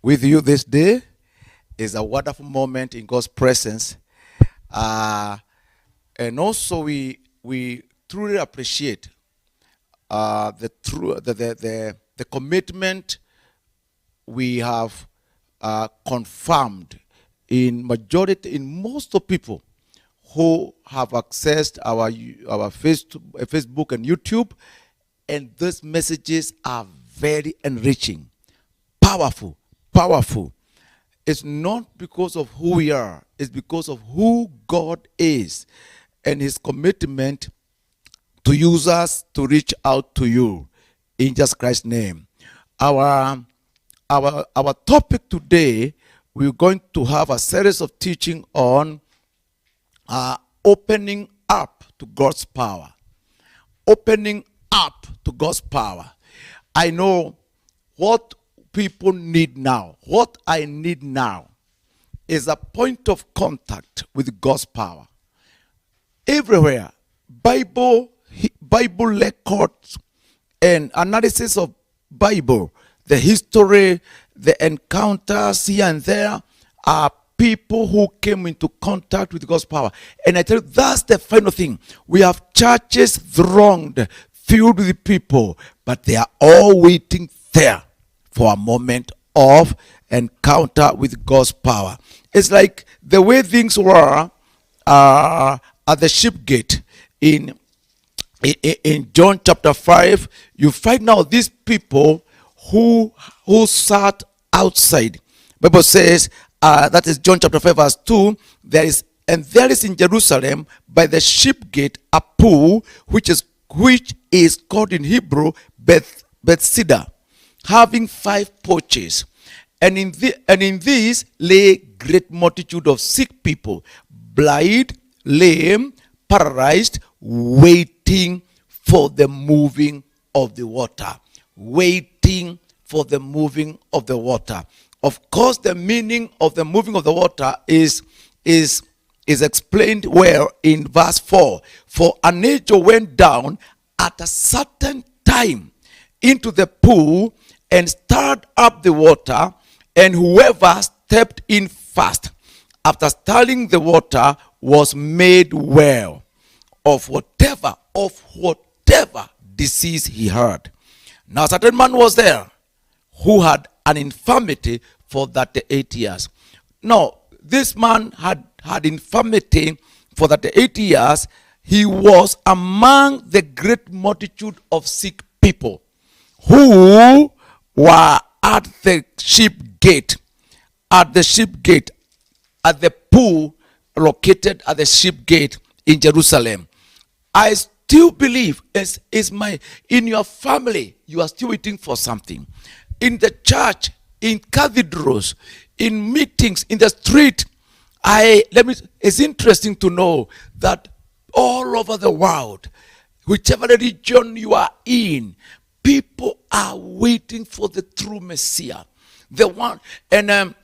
with you this day. Is a wonderful moment in God's presence. And also we truly appreciate the commitment we have confirmed in most of people who have accessed our Facebook and YouTube, and these messages are very enriching, powerful. It's not because of who we are, it's because of who God is and his commitment to use us to reach out to you in Jesus Christ's name. Our topic today, we're going to have a series of teaching on opening up to God's power. Opening up to God's power. I know what people need now. What I need now is a point of contact with God's power. Everywhere, Bible records and analysis of Bible, the history, the encounters here and there are people who came into contact with God's power. And I tell you, that's the final thing. We have churches thronged, filled with people, but they are all waiting there for a moment of encounter with God's power. It's like the way things were at the ship gate in John chapter 5. You find now these people who sat outside. Bible says, that is John chapter 5 verse 2, there is in Jerusalem by the ship gate a pool which is called in Hebrew Bethesda, having 5 porches, and in these lay great multitude of sick people, blind, lame, paralyzed, waiting for the moving of the water. Waiting for the moving of the water. Of course, the meaning of the moving of the water is explained well in verse 4. For an angel went down at a certain time into the pool and stirred up the water, and whoever stepped in first after stirring the water was made well of whatever disease he had. Now a certain man was there who had an infirmity for 38 years. Now this man had infirmity for 38 years. He was among the great multitude of sick people who were at the ship gate, at the pool located at the ship gate in Jerusalem. I still believe in your family, you are still waiting for something. In the church, in cathedrals, in meetings, in the street, it's interesting to know that all over the world, whichever religion you are in, people are waiting for the true Messiah. The one, and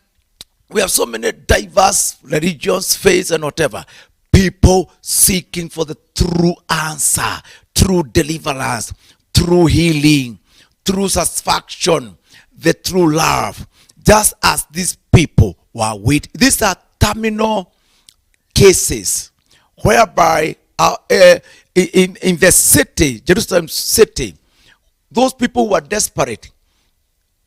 we have so many diverse religions, faiths, and whatever. People seeking for the true answer, true deliverance, true healing, true satisfaction, the true love. Just as these people were waiting. These are terminal cases whereby in the city, Jerusalem city, those people were desperate.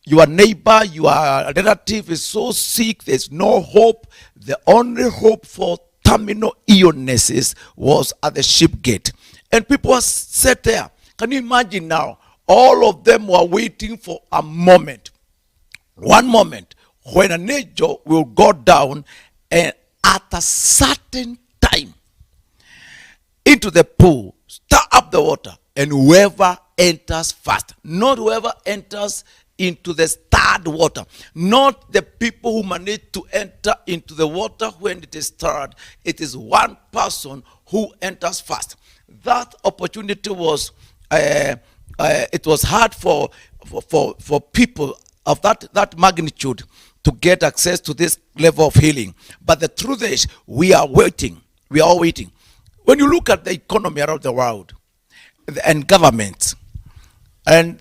Your neighbor, your relative is so sick, there's no hope. The only hope for terminal illnesses was at the ship gate. And people were sat there. Can you imagine now? All of them were waiting for a moment. One moment when an angel will go down and at a certain time into the pool, stir up the water, and whoever enters first, not whoever enters into the stirred water, not the people who manage to enter into the water when it is stirred. It is one person who enters first. That opportunity was it was hard for people of that magnitude to get access to this level of healing. But the truth is, we are waiting. We are all waiting. When you look at the economy around the world and governments, and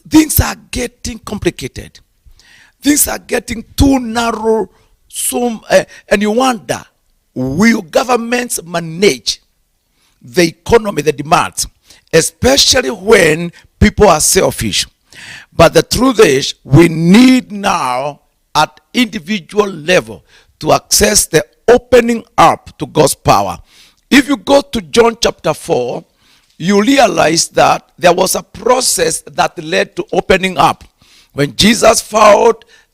things are getting complicated. things are getting too narrow. And you wonder, will governments manage the economy, the demands, especially when people are selfish? But the truth is, we need now at individual level to access the opening up to God's power. If you go to John chapter 4, you realize that there was a process that led to opening up. When Jesus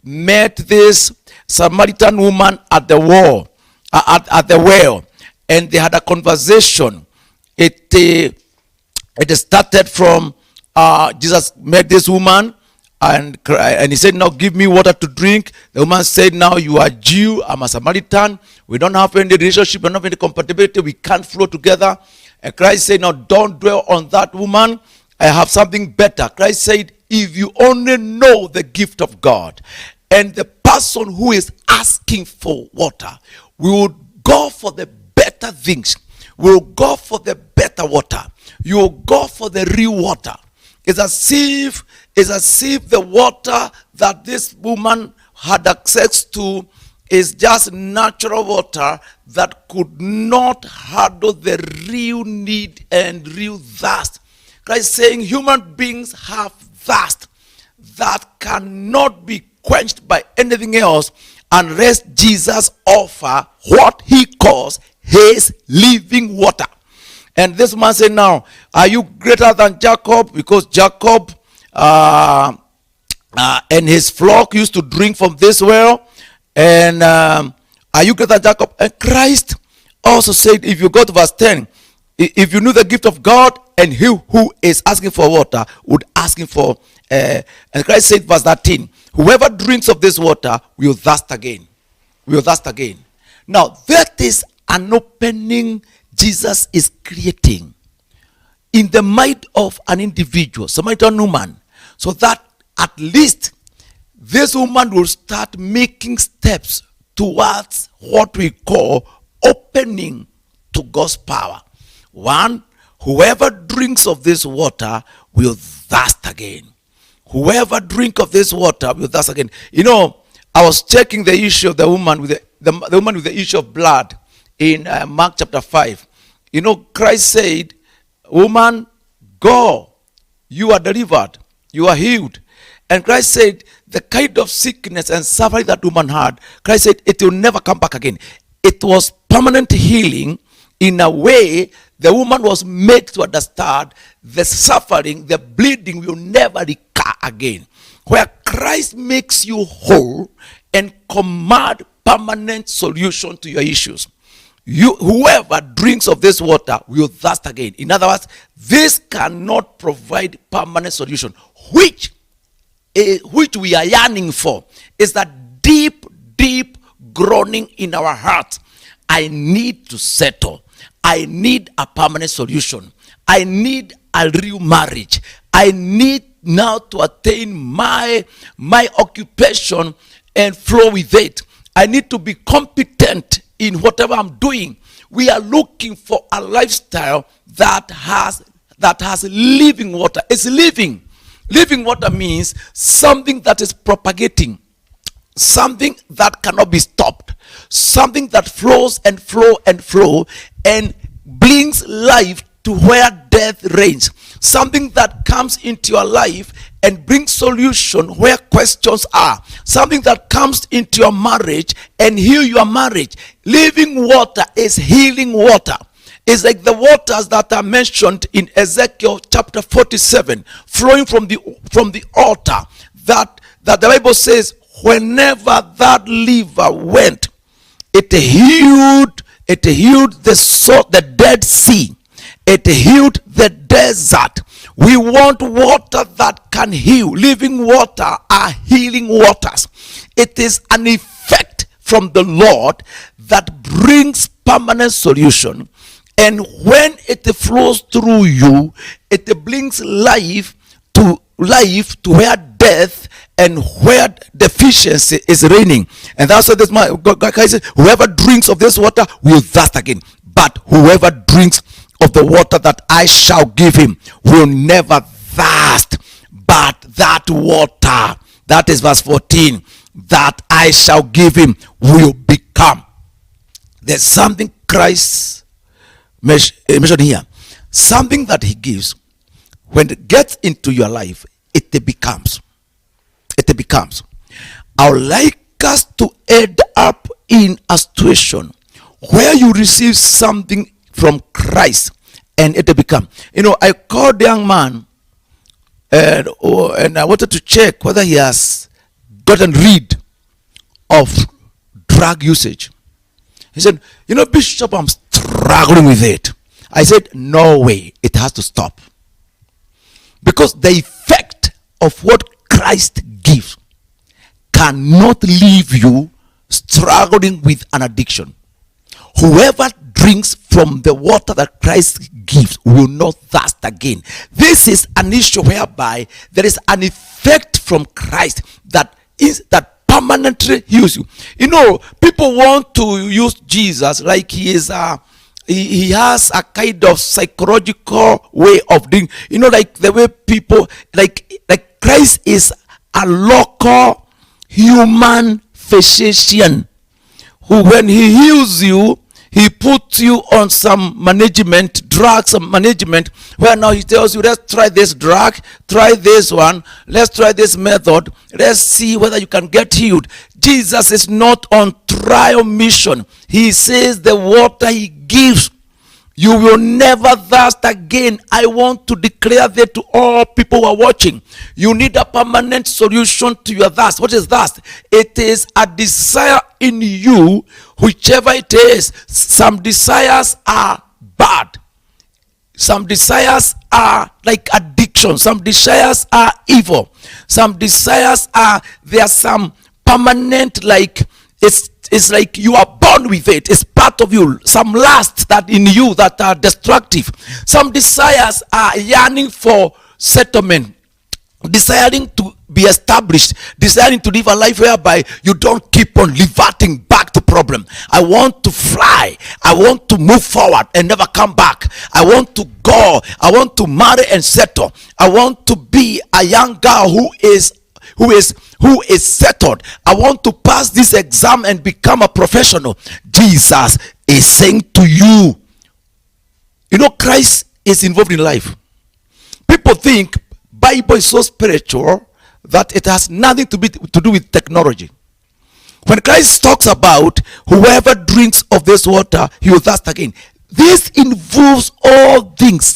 met this Samaritan woman at the well, and they had a conversation. It started from Jesus met this woman, and he said, "Now give me water to drink." The woman said, "Now you are Jew, I'm a Samaritan. We don't have any relationship, we don't have any compatibility. We can't flow together." And Christ said, "Now don't dwell on that, woman. I have something better." Christ said, "If you only know the gift of God, and the person who is asking for water will go for the better things, will go for the better water, you will go for the real water." It's as if the water that this woman had access to is just natural water that could not handle the real need and real thirst. Christ saying human beings have thirst that cannot be quenched by anything else unless Jesus offer what he calls his living water. And this man said, "Now, are you greater than Jacob?" Because Jacob and his flock used to drink from this well. And are you greater than Jacob? And Christ also said, if you go to verse 10, if you knew the gift of God, and he who is asking for water would ask him for, and Christ said, verse 13, "Whoever drinks of this water will thirst again." Will thirst again. Now, that is an opening Jesus is creating in the mind of an individual, Samaritan woman, so that at least this woman will start making steps towards what we call opening to God's power. One, whoever drinks of this water will thirst again. Whoever drink of this water will thirst again. You know, I was checking the issue of the woman with the woman with the issue of blood in Mark chapter 5. You know, Christ said, "Woman, go. You are delivered. You are healed." And Christ said, the kind of sickness and suffering that woman had, Christ said, it will never come back again. It was permanent healing. In a way, the woman was made to understand the suffering, the bleeding will never recur again. Where Christ makes you whole and command permanent solution to your issues. Whoever drinks of this water will thirst again. In other words, this cannot provide permanent solution, which we are yearning for is that deep groaning in our hearts. I need to settle. I need a permanent solution. I need a real marriage. I need now to attain my occupation and flow with it. I need to be competent in whatever I'm doing. We are looking for a lifestyle that has living water. It's living. Living water means something that is propagating, something that cannot be stopped, something that flows and flow and brings life to where death reigns, something that comes into your life and brings solution where questions are, something that comes into your marriage and heal your marriage. Living water is healing water. It's like the waters that are mentioned in Ezekiel chapter 47, flowing from the altar, that the Bible says, whenever that river went, it healed the Dead Sea. It healed the desert. We want water that can heal. Living water are healing waters. It is an effect from the Lord that brings permanent solution. And when it flows through you, it brings life to where death and where deficiency is reigning. And that's what this man, God says, whoever drinks of this water will thirst again. But whoever drinks of the water that I shall give him will never thirst. But that water, that is verse 14, that I shall give him will become. There's something Christ mentioned here. Something that he gives, when it gets into your life, it becomes. It becomes. I would like us to end up in a situation where you receive something from Christ and it become. I called the young man and I wanted to check whether he has gotten rid of drug usage. He said, Bishop, I'm struggling with it. I said, no way, it has to stop. Because the effect of what Christ gives cannot leave you struggling with an addiction. Whoever drinks from the water that Christ gives will not thirst again. This is an issue whereby there is an effect from Christ that permanently heals you. People want to use Jesus like he is he has a kind of psychological way of doing, like the way people like Christ is a local human physician who, when he heals you, he puts you on some drugs, where now he tells you, let's try this drug, try this one, let's try this method, let's see whether you can get healed. Jesus is not on trial mission. He says the water he gives, you will never thirst again. I want to declare that to all people who are watching. You need a permanent solution to your thirst. What is thirst? It is a desire in you, whichever it is. Some desires are bad. Some desires are like addiction. Some desires are evil. Some desires there are some permanent, like it's like you are born with it. It's part of you. Some lusts that in you that are destructive. Some desires are yearning for settlement, desiring to be established, desiring to live a life whereby you don't keep on reverting back to problem. I want to fly. I want to move forward and never come back. I want to go. I want to marry and settle. I want to be a young girl who is settled. I want to pass this exam and become a professional. Jesus is saying to you, Christ is involved in life. People think Bible is so spiritual that it has nothing to do with technology. When Christ talks about whoever drinks of this water, he will thirst again. This involves all things,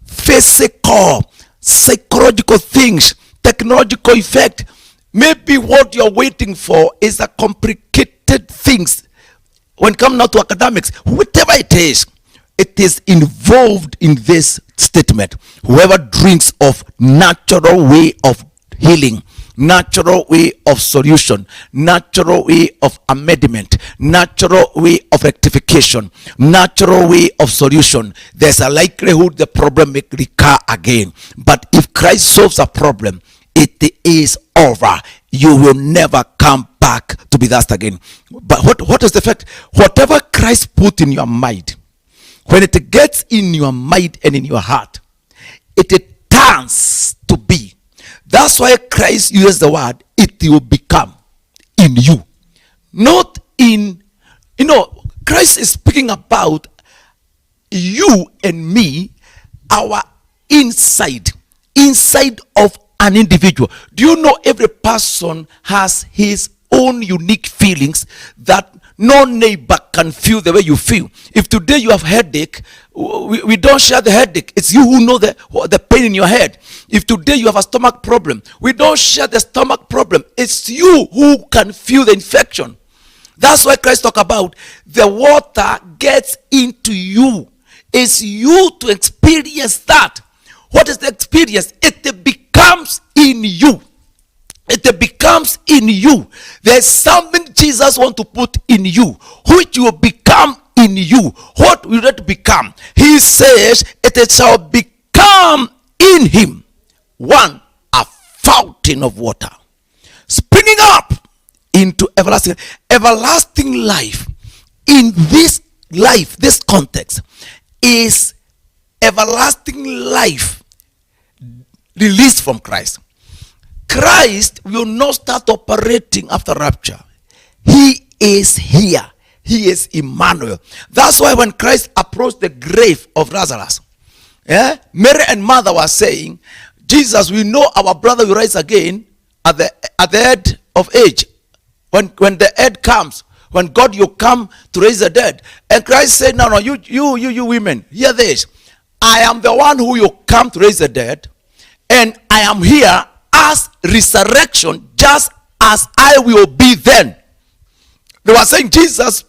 physical, psychological things, technological effect. Maybe what you're waiting for is a complicated things. When it comes now to academics, whatever it is involved in this statement. Whoever drinks of natural way of healing, natural way of solution, natural way of amendment, natural way of rectification, natural way of solution, there's a likelihood the problem may recur again. But if Christ solves a problem, it is over. You will never come back to be that again. But what is the fact? Whatever Christ put in your mind, when it gets in your mind and in your heart, it turns to be. That's why Christ uses the word, it will become in you. Not in, Christ is speaking about you and me, our inside of an individual. Do you know every person has his own unique feelings that no neighbor can feel the way you feel? If today you have headache, we don't share the headache. It's you who know the pain in your head. If today you have a stomach problem, we don't share the stomach problem. It's you who can feel the infection. That's why Christ talk about the water gets into you. It's you to experience that. What is the experience? It becomes in you. It becomes in you. There's something Jesus wants to put in you, which will become in you. What will it become? He says, it shall become in him a fountain of water, springing up into everlasting life. In this life, this context is everlasting life released from Christ. Christ will not start operating after rapture. He is here. He is Emmanuel. That's why when Christ approached the grave of Lazarus, Mary and Martha were saying, Jesus, we know our brother will rise again at the end of age. When the end comes, when God will come to raise the dead. And Christ said, no, you women, hear this. I am the one who will come to raise the dead, and I am here as resurrection, just as I will be then. They were saying, Jesus,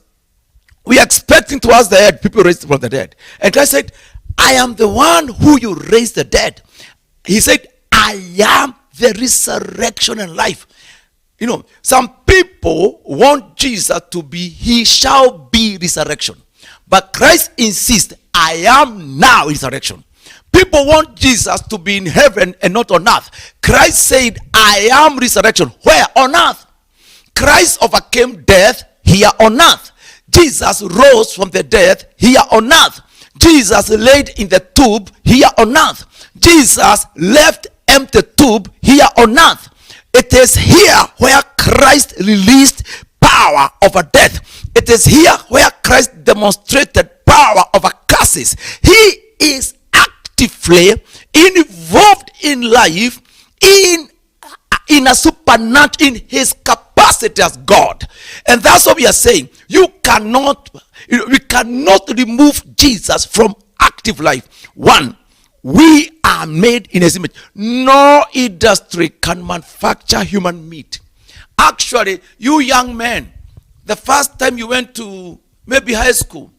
we are expecting to us the dead, people raised from the dead. And Christ said, I am the one who you raise the dead. He said, I am the resurrection and life. You know, some people want Jesus to be, he shall be resurrection. But Christ insists, I am now resurrection. People want Jesus to be in heaven and not on earth. Christ said, I am resurrection. Where? On earth. Christ overcame death here on earth. Jesus rose from the dead here on earth. Jesus laid in the tomb here on earth. Jesus left empty tomb here on earth. It is here where Christ released power over death. It is here where Christ demonstrated power over curses. He is actively involved in life in a supernatural, in his capacity as God. And that's what we are saying. We cannot remove Jesus from active life. One, we are made in his image. No industry can manufacture human meat. Actually, you young men, the first time you went to maybe high school,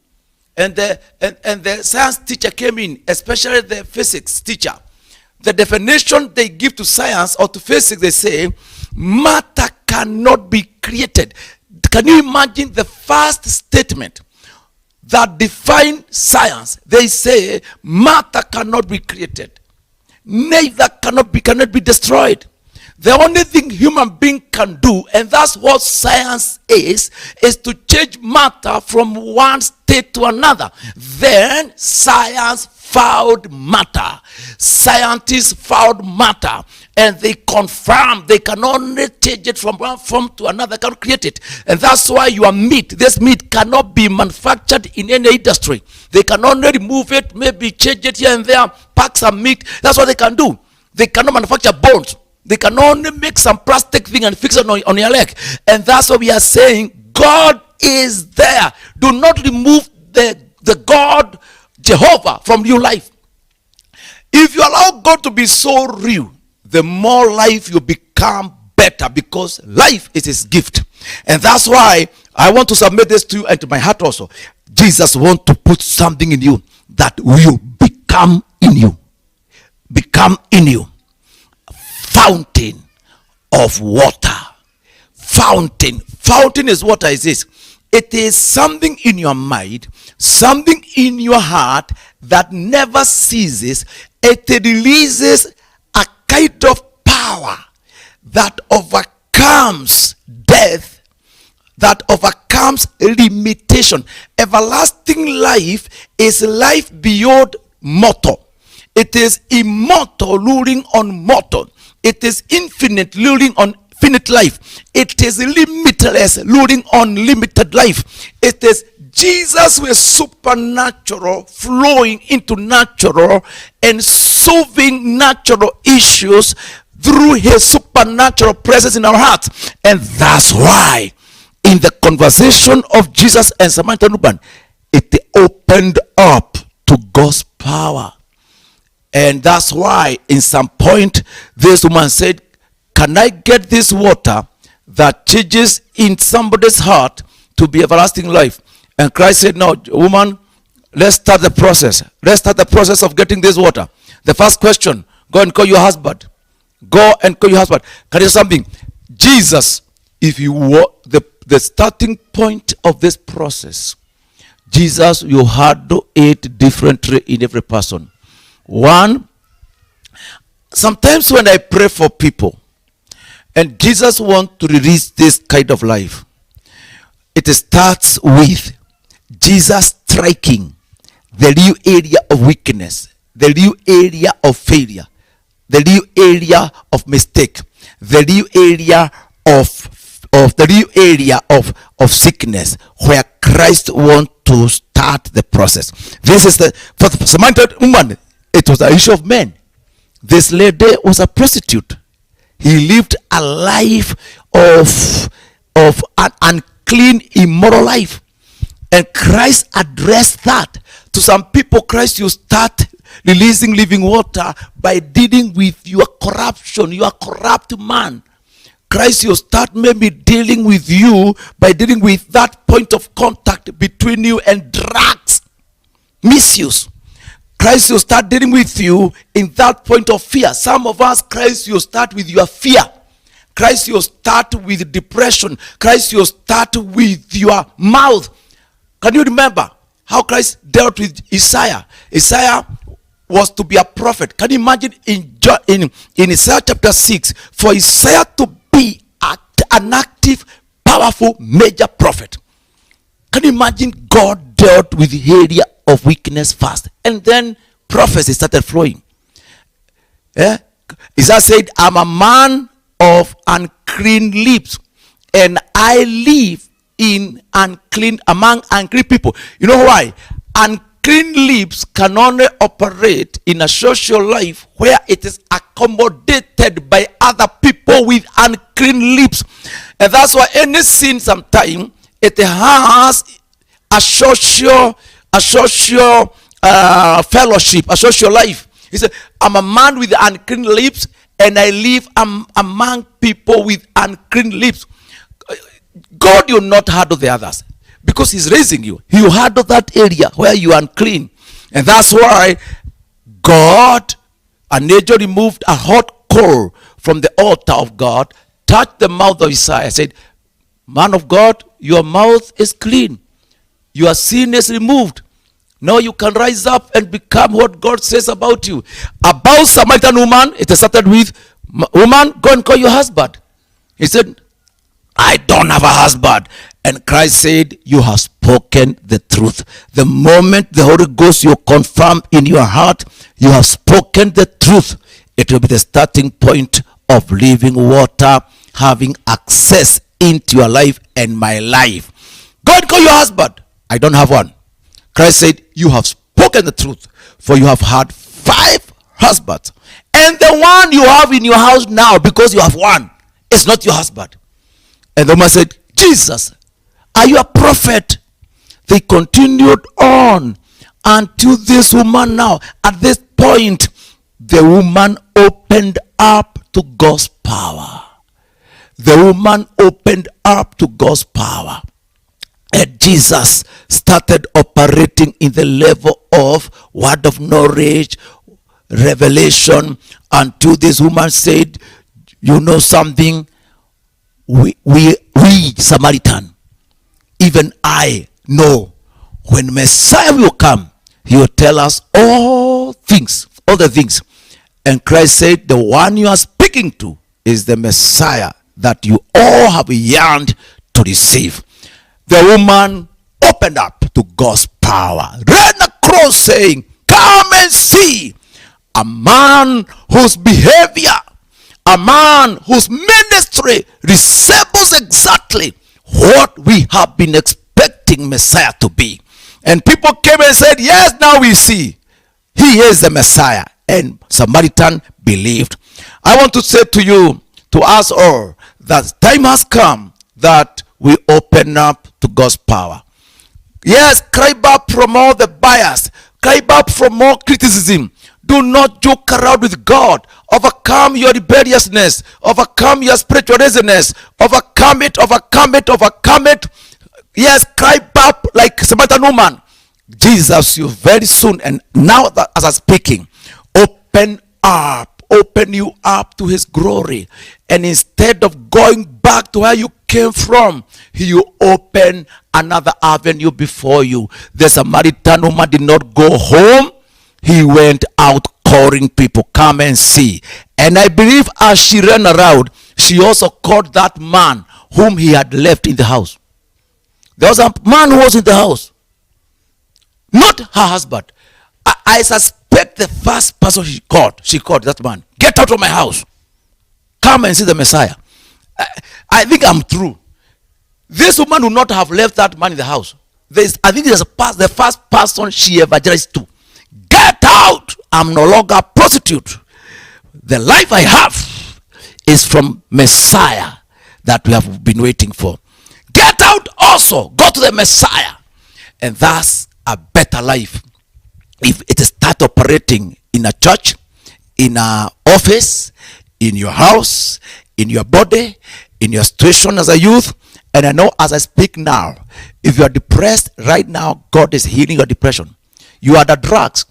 and the science teacher came in, especially the physics teacher, the definition they give to science or to physics, they say, matter cannot be created. Can you imagine the first statement that define science? They say matter cannot be created, neither cannot be destroyed. The only thing human being can do, and that's what science is to change matter from one state to another. Then science found matter. Scientists found matter, and they confirmed they can only change it from one form to another, cannot create it. And that's why your meat, this meat cannot be manufactured in any industry. They can only remove it, maybe change it here and there, pack some meat. That's what they can do. They cannot manufacture bones. They can only make some plastic thing and fix it on your leg. And that's what we are saying. God is there. Do not remove the God Jehovah from your life. If you allow God to be so real, the more life you become better, because life is his gift. And that's why I want to submit this to you and to my heart also. Jesus wants to put something in you that will become in you. Become in you. Fountain of water. Fountain is water. Is this? It is something in your mind, something in your heart that never ceases. It releases a kind of power that overcomes death, that overcomes limitation. Everlasting life is life beyond mortal. It is immortal ruling on mortal. It is infinite ruling on finite life. It is limitless ruling on limited life. It is Jesus with supernatural flowing into natural and solving natural issues through his supernatural presence in our hearts. And that's why in the conversation of Jesus and Samaritan woman, it opened up to God's power. And that's why in some point this woman said, can I get this water that changes in somebody's heart to be everlasting life? And Christ said, no, woman, let's start the process. Let's start the process of getting this water. The first question, go and call your husband. Go and call your husband. Can you do something? Jesus, if you were the starting point of this process, Jesus, you handle it differently in every person. One, sometimes when I pray for people, and Jesus wants to release this kind of life, it starts with Jesus striking the real area of weakness, the real area of failure, the real area of mistake. the new area of the new area of sickness where Christ wants to start the process. This is for the Samaritan woman, it was the issue of men. This lady was a prostitute. He lived a life of an unclean, immoral life. And Christ addressed that. To some people, Christ, you start releasing living water by dealing with your corruption. You are a corrupt man. Christ, you start maybe dealing with you by dealing with that point of contact between you and drugs, misuse. Christ, you start dealing with you in that point of fear. Some of us, Christ, you start with your fear. Christ, you start with depression. Christ, you start with your mouth. Can you remember how Christ dealt with Isaiah? Isaiah was to be a prophet. Can you imagine in Isaiah chapter 6, for Isaiah to be an active, powerful, major prophet? Can you imagine God dealt with the area of weakness first, and then prophecy started flowing? Isaiah said, I'm a man of unclean lips, and I live in among unclean people. You know why? Unclean lips can only operate in a social life where it is accommodated by other people with unclean lips. And that's why any sin sometimes it has a social fellowship, a social life. He said, I'm a man with unclean lips, and I live among people with unclean lips. God will not handle the others because he's raising you. He will handle that area where you are unclean. And that's why an angel removed a hot coal from the altar of God, touched the mouth of Isaiah, said, man of God, your mouth is clean. Your sin is removed. Now you can rise up and become what God says about you. About Samaritan woman, it started with, woman, go and call your husband. He said, I don't have a husband. And Christ said, you have spoken the truth. The moment the Holy Ghost you confirm in your heart, you have spoken the truth. It will be the starting point of living water, having access into your life and my life. Go and call your husband. I don't have one. Christ said, you have spoken the truth, for you have had 5 husbands. And the one you have in your house now, because you have one, is not your husband. And the woman said, Jesus, are you a prophet? They continued on until this woman now, at this point, the woman opened up to God's power. The woman opened up to God's power. And Jesus started operating in the level of word of knowledge, revelation, until this woman said, you know something? We Samaritan, even I know when Messiah will come, he will tell us all the things. And Christ said, the one you are speaking to is the Messiah that you all have yearned to receive. The woman opened up to God's power, ran across saying, come and see a man whose behavior, a man whose ministry resembles exactly what we have been expecting Messiah to be. And people came and said, yes, now we see he is the Messiah. And Samaritan believed. I want to say to you, to us all, that time has come that we open up to God's power. Yes, cry back from all the bias. Cry back from all criticism. Do not joke around with God. Overcome your rebelliousness. Overcome your spiritual laziness. Overcome it, overcome it, overcome it. Yes, cry back like Samaritan woman. Jesus, you very soon, and now that as I'm speaking, open you up to his glory. And instead of going back to where you came from, he will open another avenue before you. The Samaritan woman did not go home. He went out calling people, come and see. And I believe as she ran around, she also called that man whom he had left in the house. There was a man who was in the house, not her husband. I suspect the first person she called that man, get out of my house. come and see the Messiah. I think I'm through. This woman would not have left that man in the house. I think there's the first person she evangelized to. Get out! I'm no longer a prostitute. The life I have is from Messiah that we have been waiting for. Get out also. Go to the Messiah. And that's a better life. If it start operating in a church, in an office, in your house, in your body, in your situation as a youth. And I know as I speak now, if you are depressed right now, God is healing your depression. You are the drugs.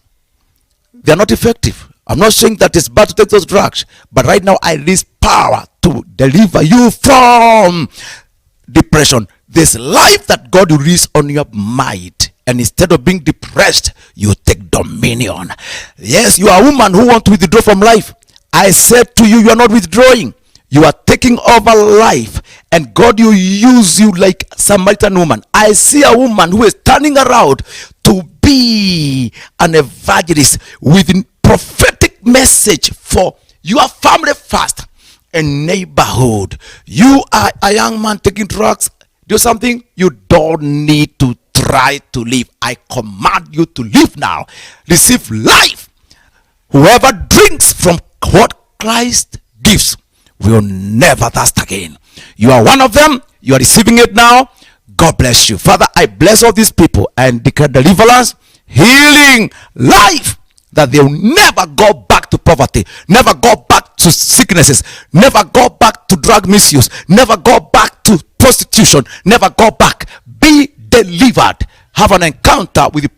They are not effective. I'm not saying that it's bad to take those drugs, but right now I release power to deliver you from depression. This life that God will release on your mind, and instead of being depressed, you take dominion. Yes, you are a woman who wants to withdraw from life. I said to you, you are not withdrawing. You are taking over life, and God will use you like Samaritan woman. I see a woman who is turning around to be an evangelist with prophetic message for your family first and neighborhood. You are a young man taking drugs. Do something. You don't need to try to live. I command you to live now. Receive life. Whoever drinks from what Christ gives will never thirst again. You are one of them. You are receiving it now. God bless you. Father, I bless all these people and declare deliverance, healing, life, that they will never go back to poverty, never go back to sicknesses, never go back to drug misuse, never go back to prostitution, never go back. Be delivered. Have an encounter with the